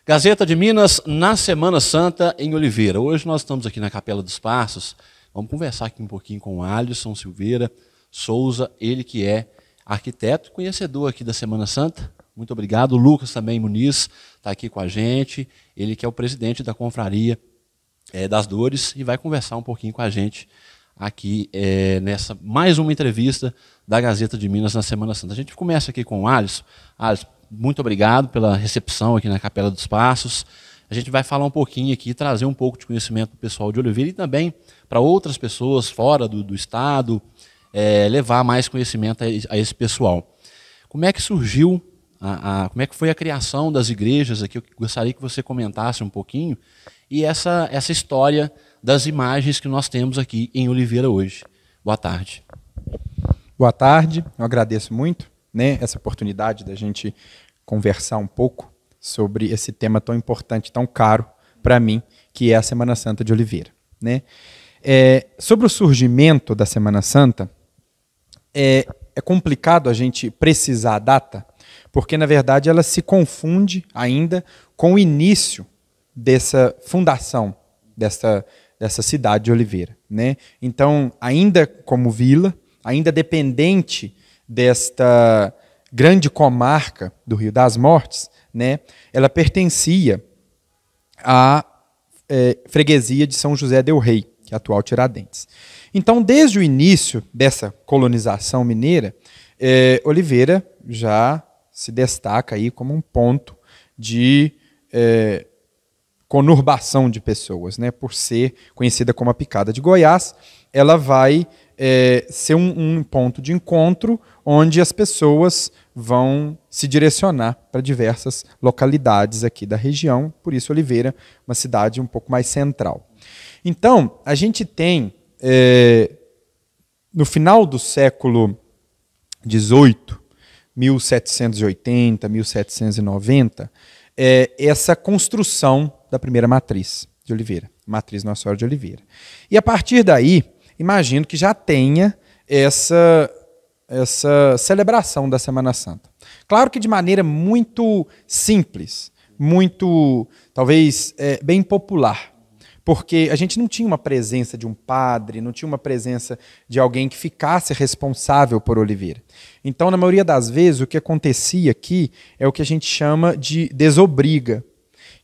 Gazeta de Minas na Semana Santa em Oliveira. Hoje nós estamos aqui na Capela dos Passos. Vamos conversar aqui um pouquinho com o Alisson Silveira Souza, ele que é arquiteto, conhecedor aqui da Semana Santa. Muito obrigado. O Lucas também Muniz está aqui com a gente. Ele que é o presidente da Confraria das Dores e vai conversar um pouquinho com a gente aqui nessa mais uma entrevista da Gazeta de Minas na Semana Santa. A gente começa aqui com o Alisson. Alisson, muito obrigado pela recepção aqui na Capela dos Passos. A gente vai falar um pouquinho aqui, trazer um pouco de conhecimento para o pessoal de Oliveira e também para outras pessoas fora do estado, levar mais conhecimento a esse pessoal. Como é que surgiu, como é que foi a criação das igrejas aqui? Eu gostaria que você comentasse um pouquinho e essa história das imagens que nós temos aqui em Oliveira hoje. Boa tarde. Boa tarde, eu agradeço muito, essa oportunidade da gente conversar um pouco sobre esse tema tão importante, tão caro para mim, que é a Semana Santa de Oliveira. Sobre o surgimento da Semana Santa, é complicado a gente precisar a data, porque, na verdade, ela se confunde ainda com o início dessa fundação, dessa cidade de Oliveira. Então, ainda como vila, ainda dependente desta grande comarca do Rio das Mortes, ela pertencia à freguesia de São José del Rei, que é a atual Tiradentes. Então, desde o início dessa colonização mineira, Oliveira já se destaca aí como um ponto de conurbação de pessoas, por ser conhecida como a Picada de Goiás, ela vai ser um ponto de encontro onde as pessoas vão se direcionar para diversas localidades aqui da região, por isso Oliveira, uma cidade um pouco mais central. Então, a gente tem, no final do século XVIII, 1780, 1790, essa construção da primeira matriz de Oliveira, matriz Nossa Senhora de Oliveira. E a partir daí, imagino que já tenha essa celebração da Semana Santa. Claro que de maneira muito simples, muito, talvez, bem popular, porque a gente não tinha uma presença de um padre, não tinha uma presença de alguém que ficasse responsável por Oliveira. Então, na maioria das vezes, o que acontecia aqui é o que a gente chama de desobriga,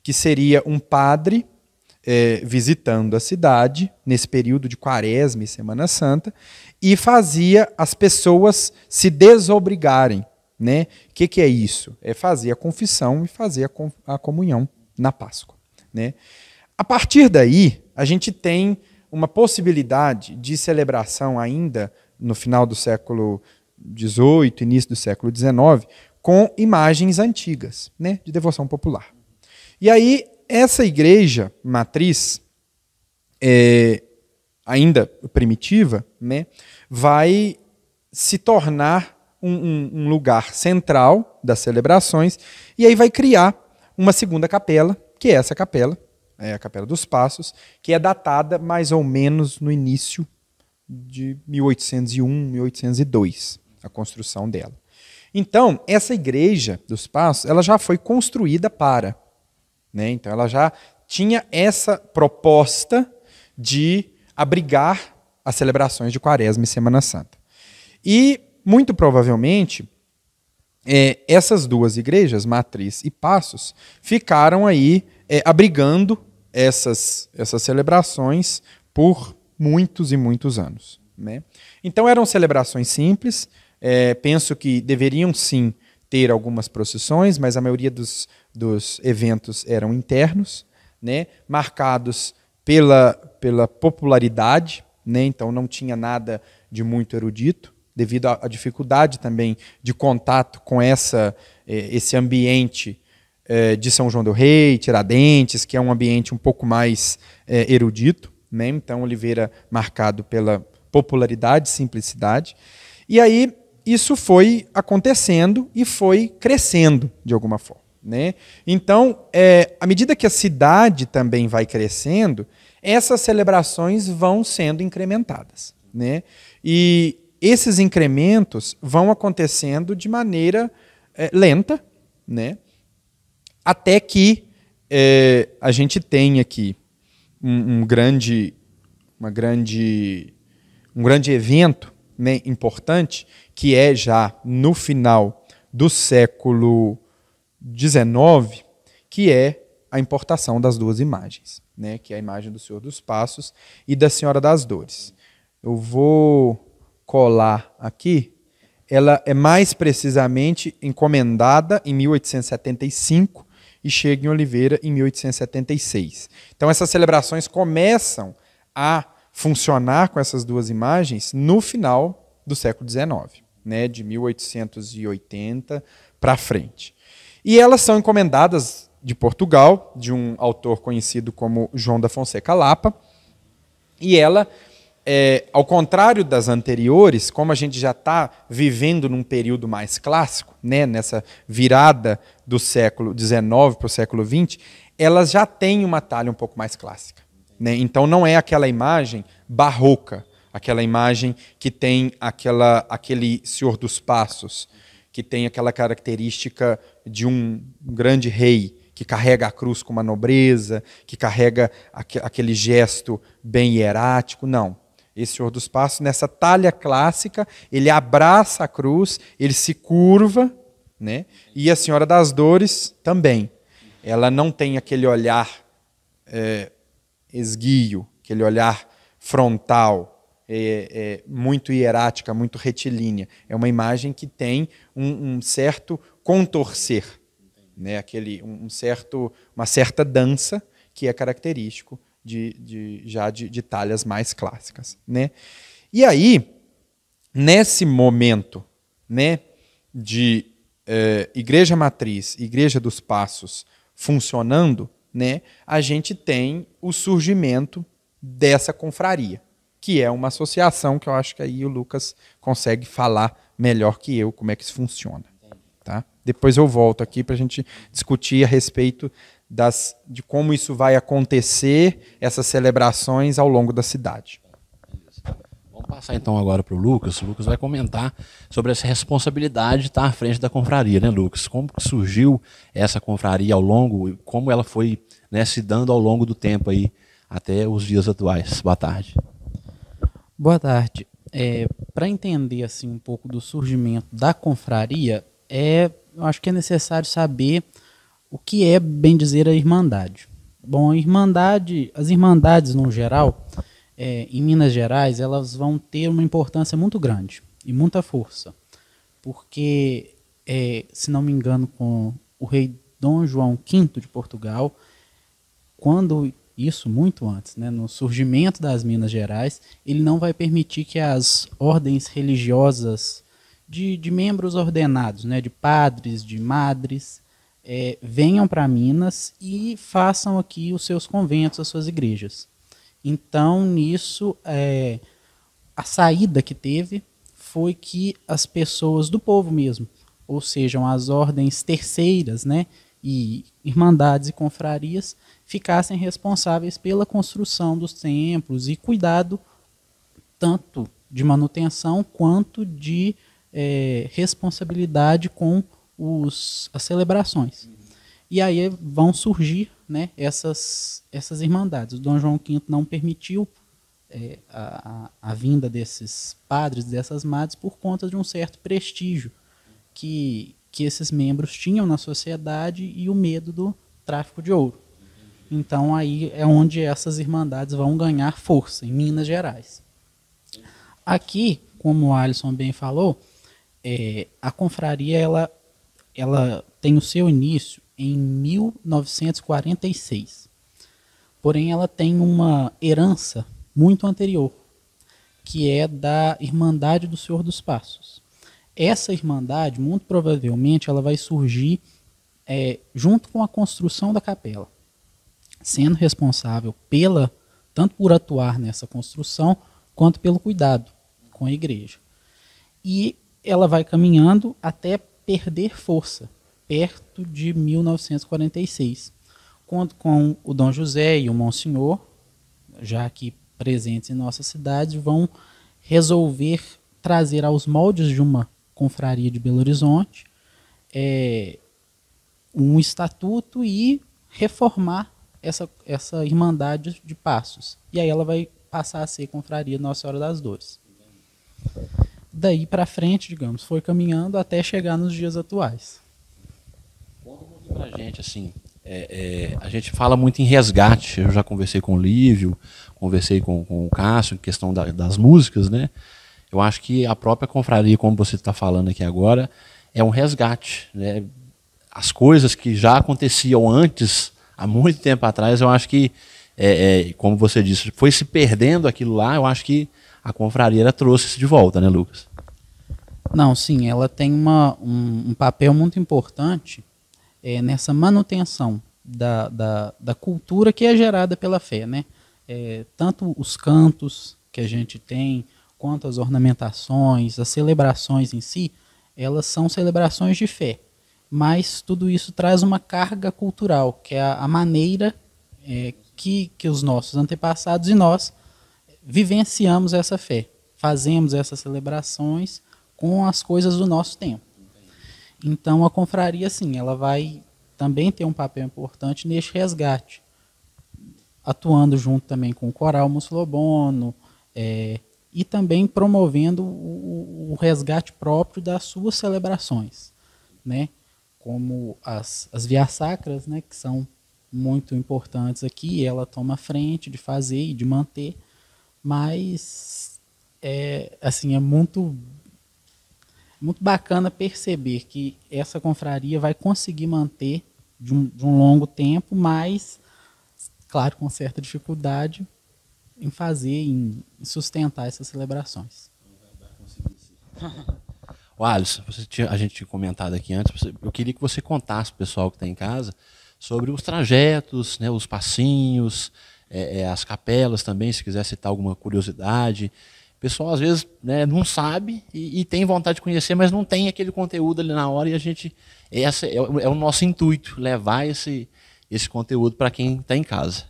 que seria um padre visitando a cidade, nesse período de Quaresma e Semana Santa, e fazia as pessoas se desobrigarem. O que é isso? É fazer a confissão e fazer a comunhão na Páscoa. A partir daí, a gente tem uma possibilidade de celebração ainda no final do século XVIII, início do século XIX, com imagens antigas, de devoção popular. E aí, essa igreja matriz, ainda primitiva, vai se tornar um lugar central das celebrações, e aí vai criar uma segunda capela, que é essa capela, a Capela dos Passos, que é datada mais ou menos no início de 1801, 1802, a construção dela. Então, essa igreja dos Passos, ela já foi construída para... Então, ela já tinha essa proposta de abrigar as celebrações de Quaresma e Semana Santa. E, muito provavelmente, essas duas igrejas, Matriz e Passos, ficaram aí abrigando essas celebrações por muitos e muitos anos. Então, eram celebrações simples, penso que deveriam, sim, ter algumas procissões, mas a maioria dos eventos eram internos, marcados pela popularidade, então não tinha nada de muito erudito, devido à dificuldade também de contato com esse ambiente de São João del Rei, Tiradentes, que é um ambiente um pouco mais erudito. Então, Oliveira marcado pela popularidade, simplicidade. E aí, isso foi acontecendo e foi crescendo de alguma forma. Então, à medida que a cidade também vai crescendo, essas celebrações vão sendo incrementadas. E esses incrementos vão acontecendo de maneira lenta, até que a gente tem aqui um grande evento, né, importante, que é já no final do século XIX, que é a importação das duas imagens, né, que é a imagem do Senhor dos Passos e da Senhora das Dores. Eu vou colar aqui. Ela é mais precisamente encomendada em 1875 e chega em Oliveira em 1876. Então essas celebrações começam a funcionar com essas duas imagens no final do século XIX, né, de 1880 para frente. E elas são encomendadas de Portugal, de um autor conhecido como João da Fonseca Lapa, e ela, ao contrário das anteriores, como a gente já está vivendo num período mais clássico, né, nessa virada do século XIX para o século XX, elas já têm uma talha um pouco mais clássica, né? Então não é aquela imagem barroca, aquela imagem que tem aquele Senhor dos Passos, que tem aquela característica de um grande rei que carrega a cruz com uma nobreza, que carrega aquele gesto bem hierático. Não. Esse Senhor dos Passos, nessa talha clássica, ele abraça a cruz, ele se curva, né? E a Senhora das Dores também. Ela não tem aquele olhar esguio, aquele olhar frontal, muito hierática, muito retilínea. É uma imagem que tem um certo contorcer, né? Uma certa dança que é característico de talhas mais clássicas, né? E aí, nesse momento, né, de Igreja Matriz, Igreja dos Passos funcionando, né, a gente tem o surgimento dessa confraria, que é uma associação que eu acho que aí o Lucas consegue falar melhor que eu como é que isso funciona. Tá? Depois eu volto aqui para a gente discutir a respeito de como isso vai acontecer, essas celebrações ao longo da cidade. Vamos passar então agora para o Lucas. O Lucas vai comentar sobre essa responsabilidade de estar à frente da confraria, né, Lucas? Como que surgiu essa confraria ao longo, como ela foi, né, se dando ao longo do tempo aí, até os dias atuais. Boa tarde. Boa tarde. Para entender assim, um pouco do surgimento da confraria, eu acho que é necessário saber o que é, bem dizer, a Irmandade. Bom, as Irmandades, no geral, em Minas Gerais, elas vão ter uma importância muito grande e muita força, porque, se não me engano, com o rei Dom João V de Portugal, quando isso muito antes, né, no surgimento das Minas Gerais, ele não vai permitir que as ordens religiosas de membros ordenados, né, de padres, de madres, venham para Minas e façam aqui os seus conventos, as suas igrejas. Então, nisso, a saída que teve foi que as pessoas do povo mesmo, ou sejam as ordens terceiras, né, e irmandades e confrarias, ficassem responsáveis pela construção dos templos e cuidado tanto de manutenção quanto de responsabilidade com as celebrações. E aí vão surgir, né, essas irmandades. O Dom João V não permitiu a vinda desses padres, dessas madres, por conta de um certo prestígio que esses membros tinham na sociedade e o medo do tráfico de ouro. Então aí é onde essas irmandades vão ganhar força, em Minas Gerais. Aqui, como o Alisson bem falou, a confraria ela tem o seu início em 1946. Porém, ela tem uma herança muito anterior, que é da Irmandade do Senhor dos Passos. Essa irmandade, muito provavelmente, ela vai surgir junto com a construção da capela, sendo responsável tanto por atuar nessa construção, quanto pelo cuidado com a igreja. E ela vai caminhando até perder força, perto de 1946, quando com o Dom José e o Monsenhor, já aqui presentes em nossa cidade, vão resolver trazer aos moldes de uma confraria de Belo Horizonte um estatuto e reformar essa Irmandade de Passos. E aí ela vai passar a ser Confraria Nossa Senhora das Dores. Daí para frente, digamos, foi caminhando até chegar nos dias atuais. Conta um pouquinho pra gente, assim, a gente fala muito em resgate, eu já conversei com o Lívio, conversei com o Cássio, em questão das músicas, né? Eu acho que a própria confraria, como você está falando aqui agora, é um resgate, né? As coisas que já aconteciam antes, há muito tempo atrás, eu acho que, como você disse, foi se perdendo aquilo lá, eu acho que a confraria ela trouxe isso de volta, né, Lucas? Não, sim, ela tem um papel muito importante nessa manutenção da cultura que é gerada pela fé, né? Tanto os cantos que a gente tem, quanto as ornamentações, as celebrações em si, elas são celebrações de fé. Mas tudo isso traz uma carga cultural, que é a maneira que os nossos antepassados e nós vivenciamos essa fé. Fazemos essas celebrações com as coisas do nosso tempo. Então a confraria, sim, ela vai também ter um papel importante neste resgate, atuando junto também com o coral mussulobono, e também promovendo o resgate próprio das suas celebrações, né? Como as vias sacras, né, que são muito importantes aqui, ela toma a frente de fazer e de manter, mas assim, é muito bacana perceber que essa confraria vai conseguir manter de um longo tempo, mas, claro, com certa dificuldade em fazer, em sustentar essas celebrações. O Alisson, a gente tinha comentado aqui antes, eu queria que você contasse para o pessoal que está em casa sobre os trajetos, né, os passinhos, as capelas também, se quiser citar alguma curiosidade. O pessoal, às vezes, né, não sabe e tem vontade de conhecer, mas não tem aquele conteúdo ali na hora, e a gente, é o nosso intuito, levar esse conteúdo para quem está em casa.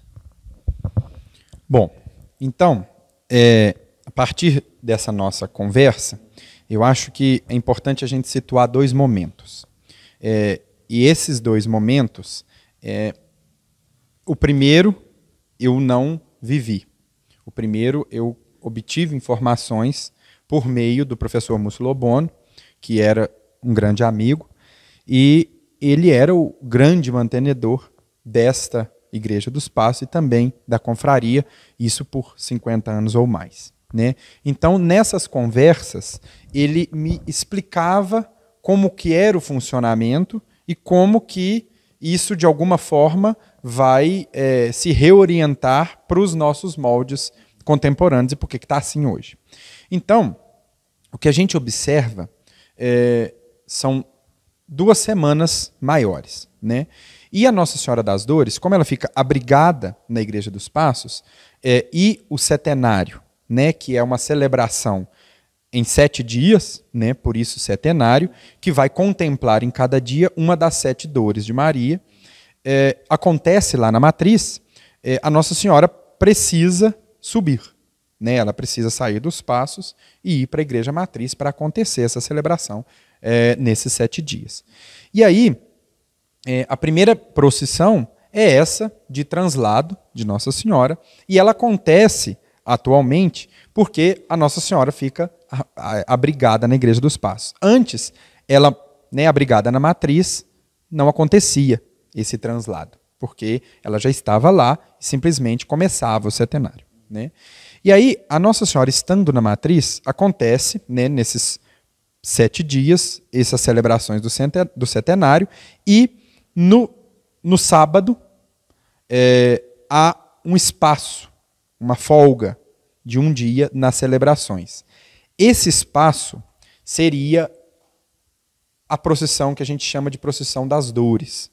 Bom, então, a partir dessa nossa conversa, eu acho que é importante a gente situar dois momentos. E esses dois momentos, o primeiro eu não vivi. O primeiro eu obtive informações por meio do professor Mussulobono, que era um grande amigo, e ele era o grande mantenedor desta Igreja dos Passos e também da confraria, isso por 50 anos ou mais, né? Então, nessas conversas, ele me explicava como que era o funcionamento e como que isso, de alguma forma, vai se reorientar para os nossos moldes contemporâneos e por que está assim hoje. Então, o que a gente observa são 2 semanas maiores, né? E a Nossa Senhora das Dores, como ela fica abrigada na Igreja dos Passos, e o setenário, né, que é uma celebração em 7 dias, né, por isso setenário, que vai contemplar em cada dia uma das 7 dores de Maria, acontece lá na matriz, a Nossa Senhora precisa subir, né, ela precisa sair dos passos e ir para a Igreja Matriz para acontecer essa celebração nesses 7 dias. E aí, a primeira procissão é essa de translado de Nossa Senhora, e ela acontece atualmente porque a Nossa Senhora fica abrigada na Igreja dos Passos. Antes, ela, né, abrigada na matriz, não acontecia esse translado, porque ela já estava lá e simplesmente começava o setenário, né? E aí, a Nossa Senhora estando na matriz, acontece, né, nesses 7 dias, essas celebrações do setenário, e no sábado há um espaço, uma folga de um dia nas celebrações. Esse espaço seria a procissão que a gente chama de procissão das dores,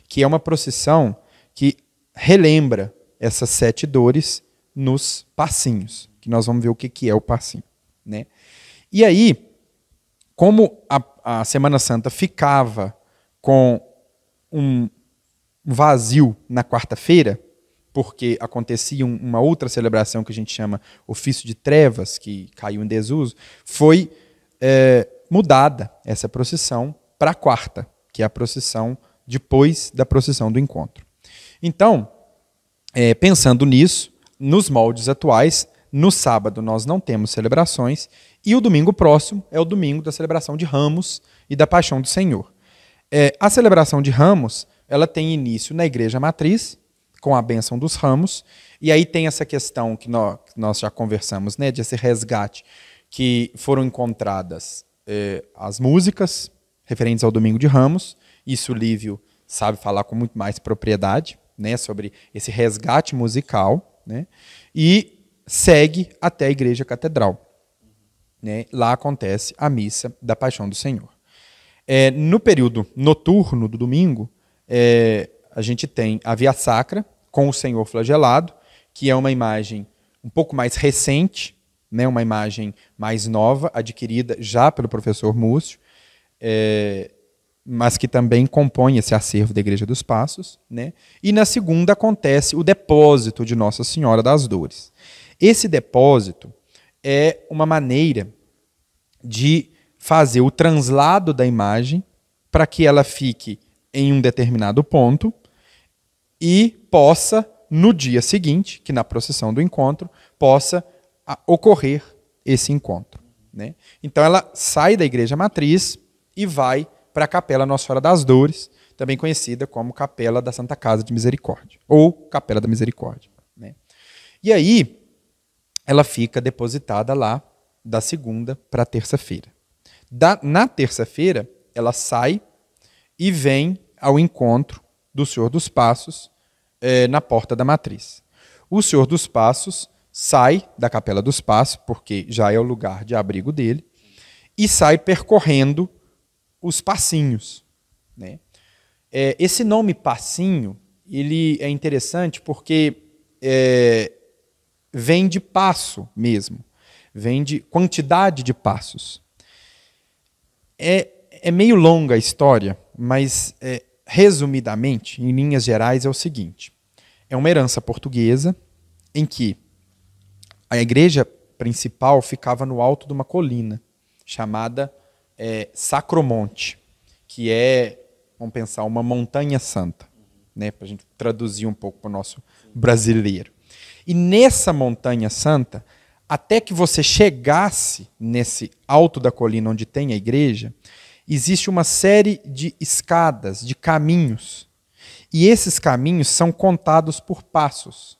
que é uma procissão que relembra essas 7 dores nos passinhos, que nós vamos ver o que é o passinho, né? E aí, como a Semana Santa ficava com um vazio na quarta-feira, porque acontecia uma outra celebração que a gente chama Ofício de Trevas, que caiu em desuso, foi mudada essa procissão para a quarta, que é a procissão depois da procissão do encontro. Então, pensando nisso, nos moldes atuais, no sábado nós não temos celebrações e o domingo próximo é o domingo da celebração de Ramos e da Paixão do Senhor. A celebração de Ramos, ela tem início na Igreja Matriz, com a bênção dos ramos, e aí tem essa questão que nós já conversamos, né, desse resgate, que foram encontradas as músicas referentes ao Domingo de Ramos. Isso o Lívio sabe falar com muito mais propriedade, né, sobre esse resgate musical, né, e segue até a Igreja Catedral. Né, lá acontece a missa da Paixão do Senhor. No período noturno do domingo, a gente tem a Via Sacra com o Senhor flagelado, que é uma imagem um pouco mais recente, né, uma imagem mais nova, adquirida já pelo professor Múcio, mas que também compõe esse acervo da Igreja dos Passos. Né? E na segunda acontece o depósito de Nossa Senhora das Dores. Esse depósito é uma maneira de fazer o translado da imagem para que ela fique em um determinado ponto e possa, no dia seguinte, que na procissão do encontro, possa ocorrer esse encontro. Né? Então ela sai da Igreja Matriz e vai para a Capela Nossa Senhora das Dores, também conhecida como Capela da Santa Casa de Misericórdia, ou Capela da Misericórdia. Né? E aí ela fica depositada lá da segunda para a terça-feira. Na terça-feira, ela sai e vem ao encontro do Senhor dos Passos na porta da Matriz. O Senhor dos Passos sai da Capela dos Passos, porque já é o lugar de abrigo dele, e sai percorrendo os passinhos. Né? Esse nome passinho, ele é interessante porque vem de passo mesmo, vem de quantidade de passos. É meio longa a história, mas resumidamente, em linhas gerais, é o seguinte. É uma herança portuguesa em que a igreja principal ficava no alto de uma colina chamada Sacromonte, que é, vamos pensar, uma montanha santa, né, para a gente traduzir um pouco para o nosso brasileiro. E nessa montanha santa, até que você chegasse nesse alto da colina onde tem a igreja, existe uma série de escadas, de caminhos. E esses caminhos são contados por passos.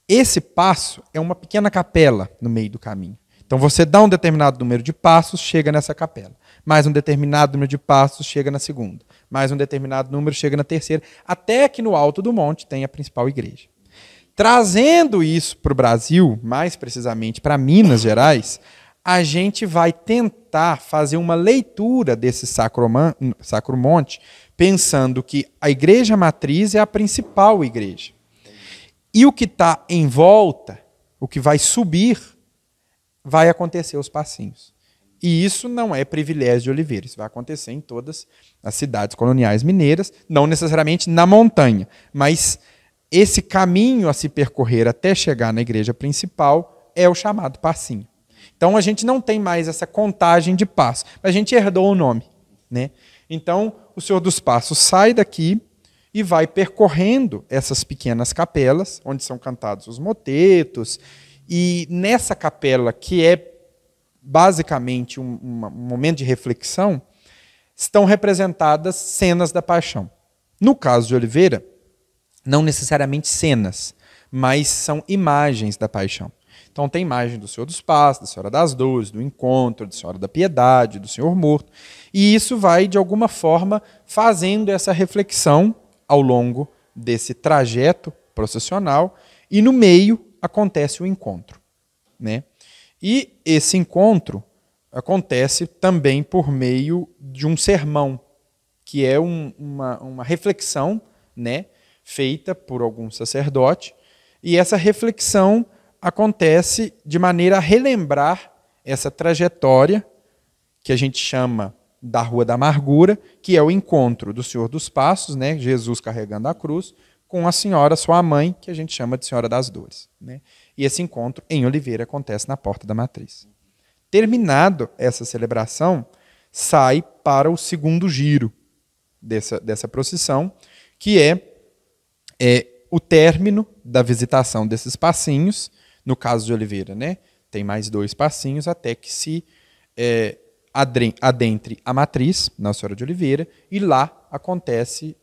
Esse passo é uma pequena capela no meio do caminho. Então você dá um determinado número de passos, chega nessa capela. Mais um determinado número de passos, chega na segunda. Mais um determinado número, chega na terceira. Até que no alto do monte tem a principal igreja. Trazendo isso para o Brasil, mais precisamente para Minas Gerais, a gente vai tentar fazer uma leitura desse Sacromonte, pensando que a igreja matriz é a principal igreja. E o que está em volta, o que vai subir, vai acontecer os passinhos. E isso não é privilégio de Oliveira, isso vai acontecer em todas as cidades coloniais mineiras, não necessariamente na montanha, mas esse caminho a se percorrer até chegar na igreja principal é o chamado passinho. Então a gente não tem mais essa contagem de passos, mas a gente herdou o nome. Né? Então o Senhor dos Passos sai daqui e vai percorrendo essas pequenas capelas, onde são cantados os motetos, e nessa capela, que é basicamente um momento de reflexão, estão representadas cenas da paixão. No caso de Oliveira, não necessariamente cenas, mas são imagens da paixão. Então tem imagem do Senhor dos Passos, da Senhora das Dores, do Encontro, da Senhora da Piedade, do Senhor Morto. E isso vai, de alguma forma, fazendo essa reflexão ao longo desse trajeto processional, e no meio acontece o encontro. Né? E esse encontro acontece também por meio de um sermão, que é uma reflexão, né, feita por algum sacerdote, e essa reflexão acontece de maneira a relembrar essa trajetória que a gente chama da Rua da Amargura, que é o encontro do Senhor dos Passos, né, Jesus carregando a cruz, com a Senhora, sua mãe, que a gente chama de Senhora das Dores. Né? E esse encontro em Oliveira acontece na Porta da Matriz. Terminado essa celebração, sai para o segundo giro dessa procissão, que é o término da visitação desses passinhos, no caso de Oliveira, né, tem mais 2 passinhos até que se adentre a matriz, Nossa Senhora de Oliveira, e lá acontece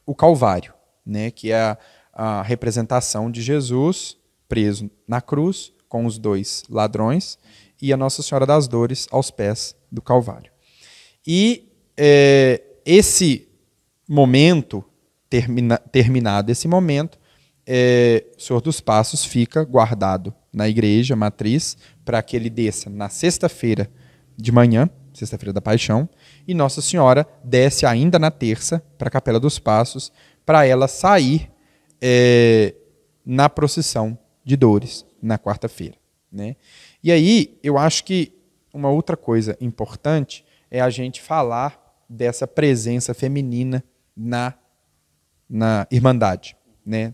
o Calvário, né, que é a representação de Jesus preso na cruz com os 2 ladrões e a Nossa Senhora das Dores aos pés do Calvário. E esse momento, terminado esse momento, o Senhor dos Passos fica guardado na igreja matriz para que ele desça na sexta-feira de manhã, sexta-feira da Paixão, e Nossa Senhora desce ainda na terça para a Capela dos Passos, para ela sair na procissão de Dores, na quarta-feira, né? E aí, eu acho que uma outra coisa importante é a gente falar dessa presença feminina na Irmandade, né?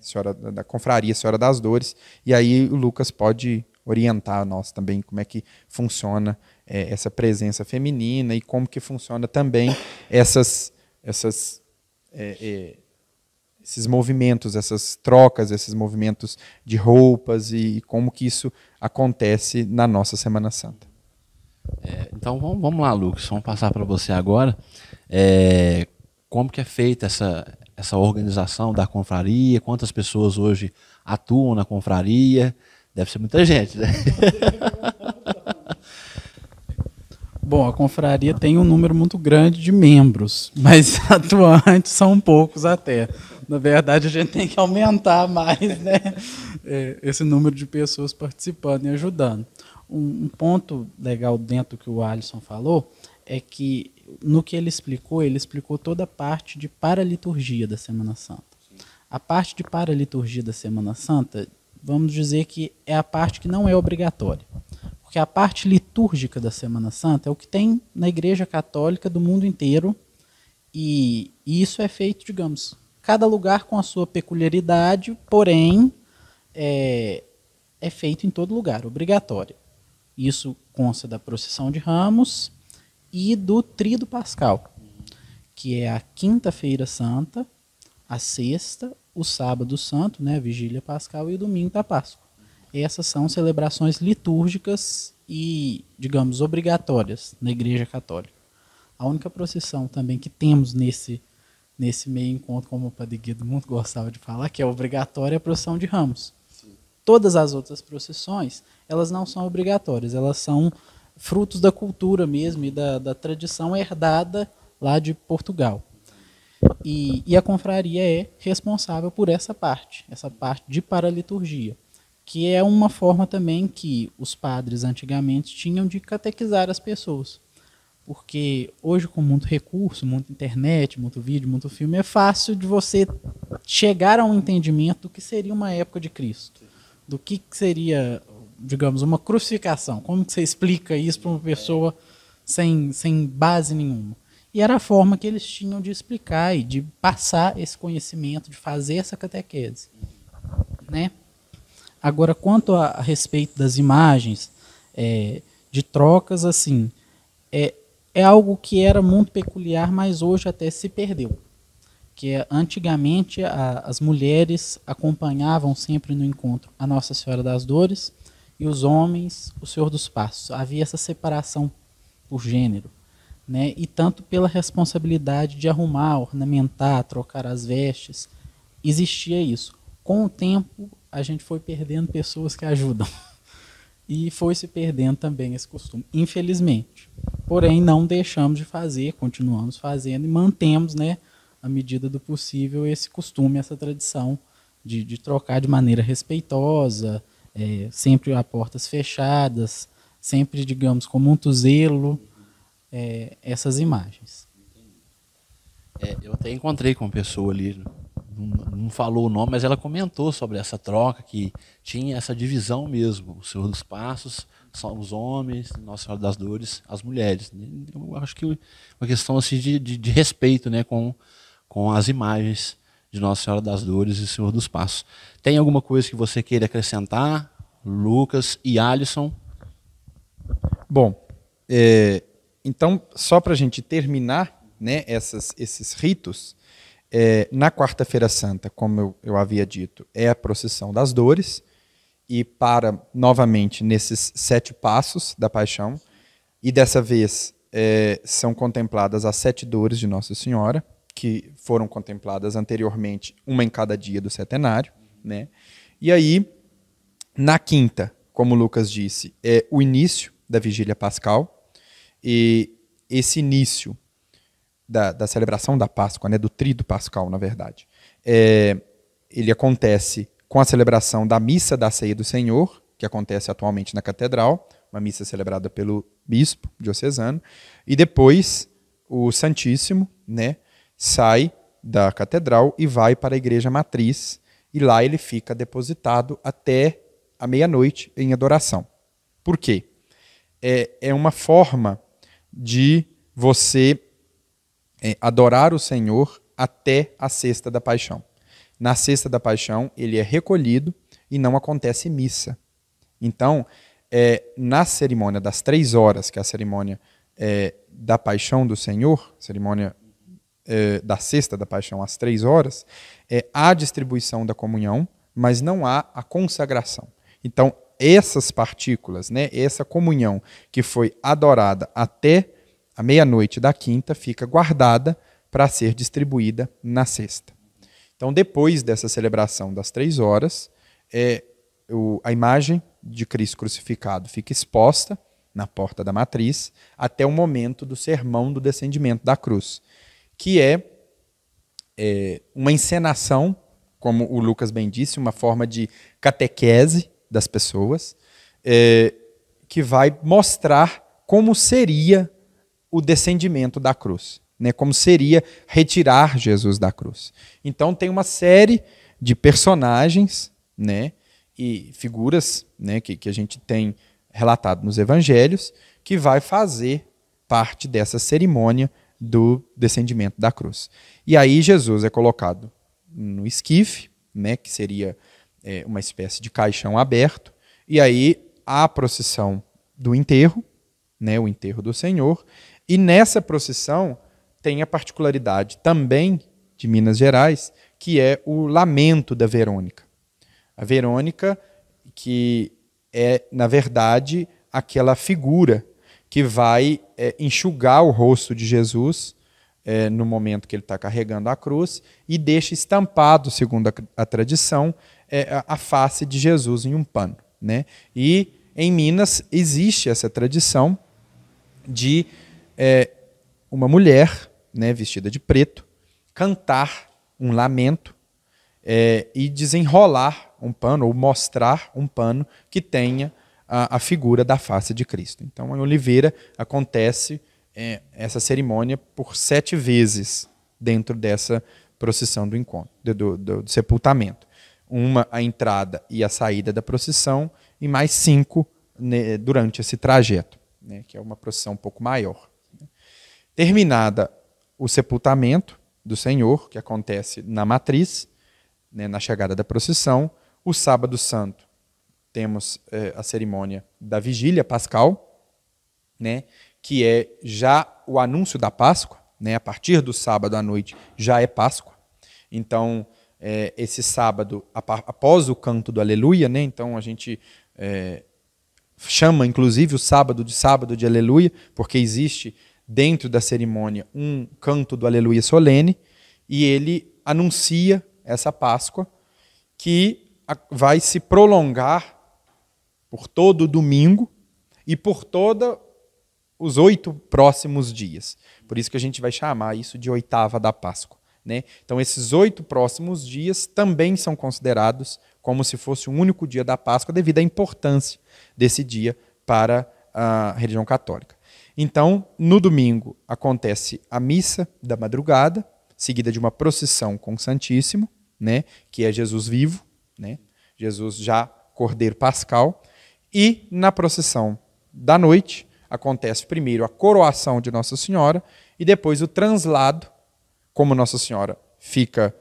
Da Confraria Senhora das Dores. E aí o Lucas pode orientar nós também como é que funciona essa presença feminina e como que funciona também esses movimentos, essas trocas, esses movimentos de roupas e como que isso acontece na nossa Semana Santa. Então vamos lá, Lucas, vamos passar para você agora como que é feita essa organização da confraria, quantas pessoas hoje atuam na confraria, deve ser muita gente, né? Bom, a confraria tem um número muito grande de membros, mas atuantes são poucos até. Na verdade, a gente tem que aumentar mais, né, esse número de pessoas participando e ajudando. Um ponto legal dentro do que o Alisson falou é que, no que ele explicou toda a parte de paraliturgia da Semana Santa. A parte de paraliturgia da Semana Santa, vamos dizer que é a parte que não é obrigatória. Porque a parte litúrgica da Semana Santa é o que tem na Igreja Católica do mundo inteiro, e isso é feito, digamos, cada lugar com a sua peculiaridade, porém é feito em todo lugar, obrigatório. Isso consta da procissão de Ramos e do Tríduo Pascal, que é a Quinta-feira Santa, a Sexta, o Sábado Santo, né, a Vigília Pascal, e o Domingo da Páscoa. Essas são celebrações litúrgicas e, digamos, obrigatórias na Igreja Católica. A única procissão também que temos nesse meio encontro, como o Padre Guido muito gostava de falar, que é obrigatória, é a procissão de Ramos. Sim. Todas as outras procissões, elas não são obrigatórias, elas são frutos da cultura mesmo e da tradição herdada lá de Portugal. E a confraria é responsável por essa parte de paraliturgia, que é uma forma também que os padres antigamente tinham de catequizar as pessoas. Porque hoje, com muito recurso, muita internet, muito vídeo, muito filme, é fácil de você chegar a um entendimento do que seria uma época de Cristo, do que seria, digamos, uma crucificação. Como que você explica isso para uma pessoa sem base nenhuma? E era a forma que eles tinham de explicar e de passar esse conhecimento, de fazer essa catequese, né? Agora, quanto a respeito das imagens, de trocas, assim, é algo que era muito peculiar, mas hoje até se perdeu. Que antigamente as mulheres acompanhavam sempre no encontro a Nossa Senhora das Dores e os homens o Senhor dos Passos. Havia essa separação por gênero, né? E tanto pela responsabilidade de arrumar, ornamentar, trocar as vestes, existia isso. Com o tempo, a gente foi perdendo pessoas que ajudam. E foi se perdendo também esse costume, infelizmente. Porém, não deixamos de fazer, continuamos fazendo e mantemos, né, à medida do possível, esse costume, essa tradição de trocar de maneira respeitosa, sempre a portas fechadas, sempre, digamos, com muito zelo, essas imagens. Eu até encontrei com uma pessoa ali, não falou o nome, mas ela comentou sobre essa troca, que tinha essa divisão mesmo. O Senhor dos Passos são os homens, Nossa Senhora das Dores, as mulheres. Eu acho que uma questão assim, de respeito, né, com as imagens de Nossa Senhora das Dores e Senhor dos Passos. Tem alguma coisa que você queira acrescentar, Lucas e Alisson? Bom, então, só para a gente terminar, né, esses ritos, Na quarta-feira santa, como eu havia dito, é a procissão das dores, e para novamente nesses 7 passos da paixão, e dessa vez são contempladas as 7 dores de Nossa Senhora, que foram contempladas anteriormente, uma em cada dia do setenário, né? E aí, na quinta, como o Lucas disse, é o início da vigília pascal, e esse início da celebração da Páscoa, né, do tríduo pascal, na verdade, ele acontece com a celebração da missa da Ceia do Senhor, que acontece atualmente na catedral, uma missa celebrada pelo bispo diocesano, e depois o Santíssimo, né, sai da catedral e vai para a igreja matriz, e lá ele fica depositado até a meia-noite em adoração. Por quê? É uma forma de você adorar o Senhor até a sexta da paixão. Na sexta da paixão, ele é recolhido e não acontece missa. Então, na cerimônia das 3 horas, que é a cerimônia da paixão do Senhor, cerimônia da sexta da paixão às 3 horas, há a distribuição da comunhão, mas não há a consagração. Então, essas partículas, né, essa comunhão que foi adorada até a meia-noite da quinta, fica guardada para ser distribuída na sexta. Então, depois dessa celebração das 3 horas, a imagem de Cristo crucificado fica exposta na porta da matriz até o momento do sermão do descendimento da cruz, que é uma encenação, como o Lucas bem disse, uma forma de catequese das pessoas, que vai mostrar como seria o descendimento da cruz, né? Como seria retirar Jesus da cruz. Então tem uma série de personagens, né, e figuras, né, que a gente tem relatado nos evangelhos, que vai fazer parte dessa cerimônia do descendimento da cruz. E aí Jesus é colocado no esquife, né, que seria uma espécie de caixão aberto, e aí há a procissão do enterro, né, o enterro do Senhor, e nessa procissão tem a particularidade também de Minas Gerais, que é o lamento da Verônica. A Verônica, que é, na verdade, aquela figura que vai enxugar o rosto de Jesus no momento que ele está carregando a cruz e deixa estampado, segundo a tradição, a face de Jesus em um pano, né? E em Minas existe essa tradição de uma mulher, né, vestida de preto, cantar um lamento e desenrolar um pano, ou mostrar um pano que tenha a figura da face de Cristo. Então, em Oliveira, acontece essa cerimônia por 7 vezes dentro dessa procissão do encontro, do sepultamento. Uma a entrada e a saída da procissão, e mais 5 durante esse trajeto, né, que é uma procissão um pouco maior. Terminada o sepultamento do Senhor, que acontece na matriz, né, na chegada da procissão, o sábado santo temos a cerimônia da vigília pascal, né, que é já o anúncio da Páscoa, né, a partir do sábado à noite já é Páscoa. Então, esse sábado, após o canto do Aleluia, né, então a gente chama inclusive o sábado de Aleluia, porque existe dentro da cerimônia um canto do Aleluia solene, e ele anuncia essa Páscoa que vai se prolongar por todo o domingo e por todos os 8 próximos dias. Por isso que a gente vai chamar isso de oitava da Páscoa, né? Então esses 8 próximos dias também são considerados como se fosse um único dia da Páscoa, devido à importância desse dia para a religião católica. Então, no domingo, acontece a missa da madrugada, seguida de uma procissão com o Santíssimo, né, que é Jesus vivo, né, Jesus já Cordeiro Pascal, e na procissão da noite acontece primeiro a coroação de Nossa Senhora e depois o translado, como Nossa Senhora fica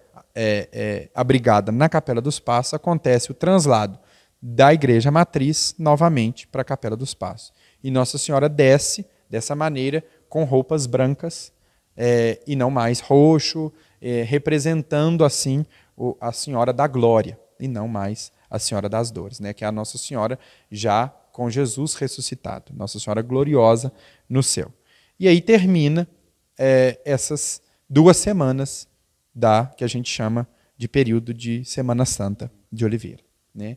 abrigada na Capela dos Passos, acontece o translado da Igreja Matriz novamente para a Capela dos Passos. E Nossa Senhora desce dessa maneira com roupas brancas e não mais roxo representando assim a Senhora da Glória, e não mais a Senhora das Dores, né? Que é a Nossa Senhora já com Jesus ressuscitado, Nossa Senhora gloriosa no céu. E aí termina essas 2 semanas que a gente chama de período de Semana Santa de Oliveira, né?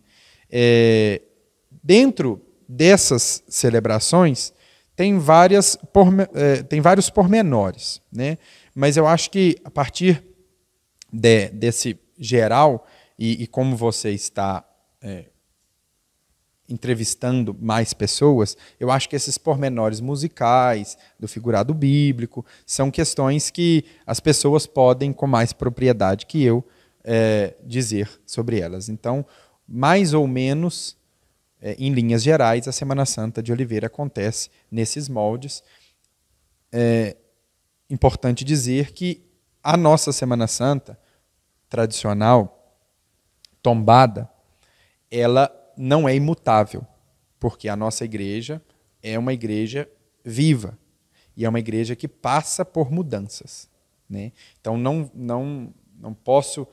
Dentro dessas celebrações tem vários pormenores, né? Mas eu acho que a partir desse geral, e como você está entrevistando mais pessoas, eu acho que esses pormenores musicais, do figurado bíblico, são questões que as pessoas podem, com mais propriedade que eu, dizer sobre elas. Então, mais ou menos, em linhas gerais, a Semana Santa de Oliveira acontece nesses moldes. É importante dizer que a nossa Semana Santa tradicional, tombada, ela não é imutável, porque a nossa igreja é uma igreja viva e é uma igreja que passa por mudanças, né? Então não posso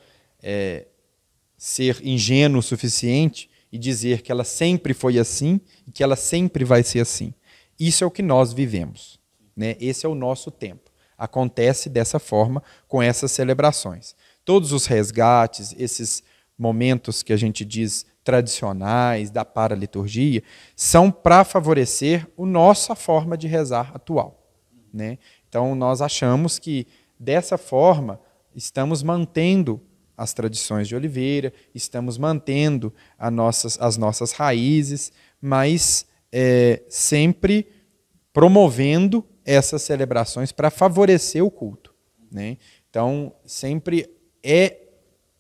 ser ingênuo o suficiente e dizer que ela sempre foi assim e que ela sempre vai ser assim. Isso é o que nós vivemos, né? Esse é o nosso tempo. Acontece dessa forma com essas celebrações. Todos os resgates, esses momentos que a gente diz tradicionais da paraliturgia, são para favorecer a nossa forma de rezar atual, né? Então nós achamos que dessa forma estamos mantendo as tradições de Oliveira, estamos mantendo as nossas raízes, mas sempre promovendo essas celebrações para favorecer o culto, né? Então sempre é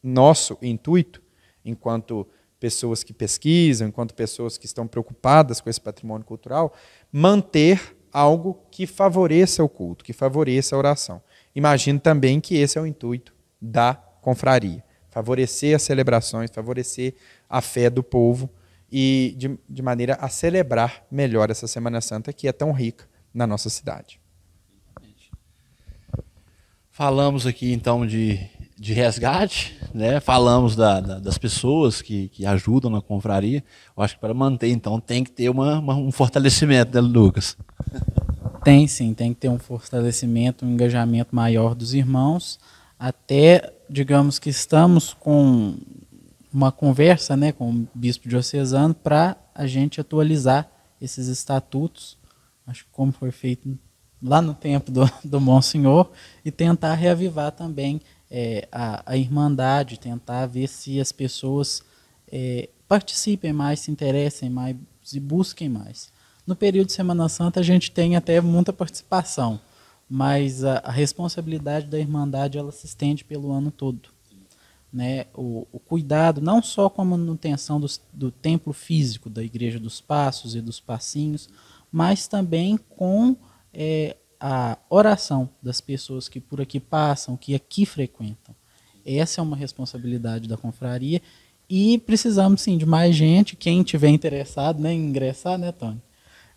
nosso intuito, enquanto pessoas que pesquisam, enquanto pessoas que estão preocupadas com esse patrimônio cultural, manter algo que favoreça o culto, que favoreça a oração. Imagino também que esse é o intuito da confraria, favorecer as celebrações, favorecer a fé do povo e de maneira a celebrar melhor essa Semana Santa que é tão rica na nossa cidade. Falamos aqui então de resgate, né? Falamos das pessoas que ajudam na confraria. Eu acho que para manter, então, tem que ter um fortalecimento, né, Lucas? Tem sim, tem que ter um fortalecimento, um engajamento maior dos irmãos. Até, digamos que estamos com uma conversa, né, com o bispo diocesano para a gente atualizar esses estatutos, acho que como foi feito lá no tempo do Monsenhor, e tentar reavivar também a Irmandade, tentar ver se as pessoas participem mais, se interessem mais e busquem mais. No período de Semana Santa a gente tem até muita participação, mas a responsabilidade da Irmandade ela se estende pelo ano todo, né? O cuidado não só com a manutenção do templo físico da Igreja dos Passos e dos Passinhos, mas também com a oração das pessoas que por aqui passam, que aqui frequentam. Essa é uma responsabilidade da confraria e precisamos sim de mais gente. Quem tiver interessado, né, em ingressar, né, Tony?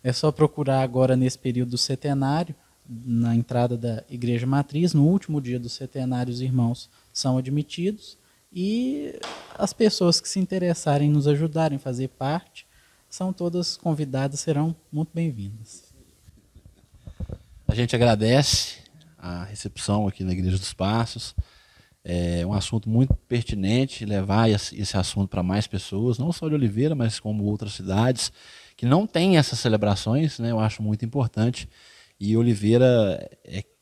É só procurar agora nesse período do setenário, na entrada da Igreja Matriz, no último dia do setenário os irmãos são admitidos e as pessoas que se interessarem em nos ajudarem a fazer parte são todas convidadas, serão muito bem-vindas. A gente agradece a recepção aqui na Igreja dos Passos. É um assunto muito pertinente, levar esse assunto para mais pessoas, não só de Oliveira, mas como outras cidades que não têm essas celebrações, né? Eu acho muito importante. E Oliveira,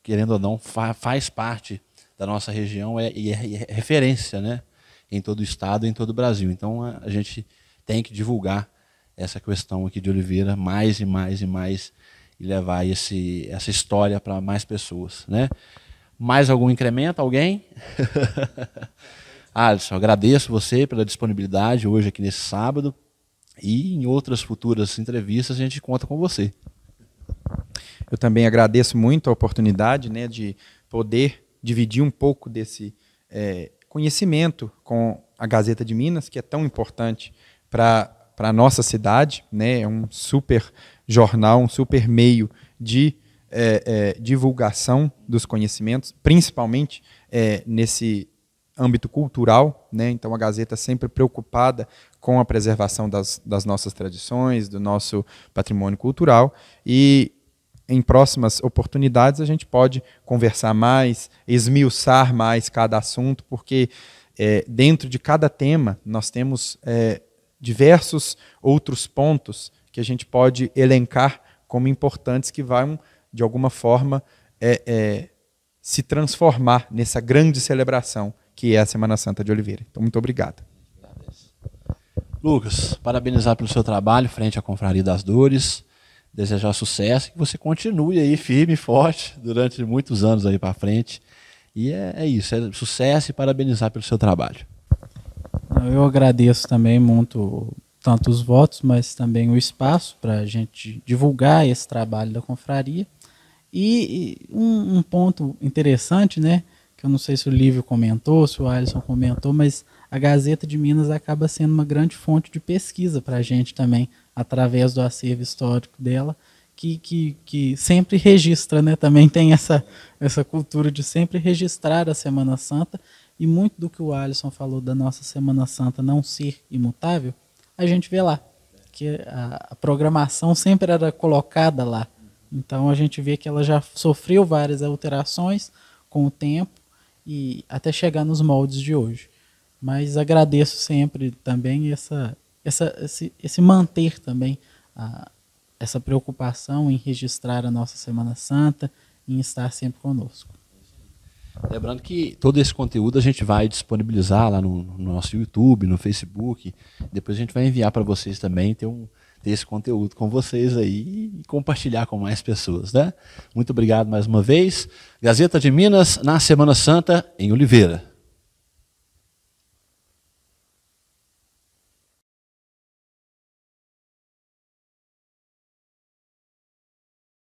querendo ou não, faz parte da nossa região e é referência, né? Em todo o estado, em todo o Brasil. Então a gente tem que divulgar essa questão aqui de Oliveira mais e mais e mais e levar essa história para mais pessoas, né? Mais algum incremento? Alguém? Alisson, agradeço você pela disponibilidade hoje aqui nesse sábado e em outras futuras entrevistas a gente conta com você. Eu também agradeço muito a oportunidade, né, de poder dividir um pouco desse conhecimento com a Gazeta de Minas, que é tão importante para a nossa cidade, né? É um super jornal, um super meio de divulgação dos conhecimentos, principalmente nesse âmbito cultural, né? Então a Gazeta sempre preocupada com a preservação das nossas tradições, do nosso patrimônio cultural, e em próximas oportunidades a gente pode conversar mais, esmiuçar mais cada assunto, porque dentro de cada tema nós temos diversos outros pontos que a gente pode elencar como importantes, que vão, de alguma forma, se transformar nessa grande celebração que é a Semana Santa de Oliveira. Então, muito obrigado. Lucas, parabenizar pelo seu trabalho frente à Confraria das Dores, desejar sucesso, que você continue aí firme e forte durante muitos anos aí para frente. E é isso, sucesso e parabenizar pelo seu trabalho. Eu agradeço também muito, tanto os votos, mas também o espaço para a gente divulgar esse trabalho da confraria. E um ponto interessante, né, que eu não sei se o Lívio comentou, se o Alisson comentou, mas a Gazeta de Minas acaba sendo uma grande fonte de pesquisa para a gente também, através do acervo histórico dela, que sempre registra, né? Também tem essa cultura de sempre registrar a Semana Santa, e muito do que o Alisson falou da nossa Semana Santa não ser imutável, a gente vê lá, que a programação sempre era colocada lá. Então a gente vê que ela já sofreu várias alterações com o tempo, e até chegar nos moldes de hoje. Mas agradeço sempre também esse manter também essa preocupação em registrar a nossa Semana Santa e em estar sempre conosco. Lembrando que todo esse conteúdo a gente vai disponibilizar lá no nosso YouTube, no Facebook. Depois a gente vai enviar para vocês também, ter esse conteúdo com vocês aí e compartilhar com mais pessoas, né? Muito obrigado mais uma vez. Gazeta de Minas na Semana Santa em Oliveira.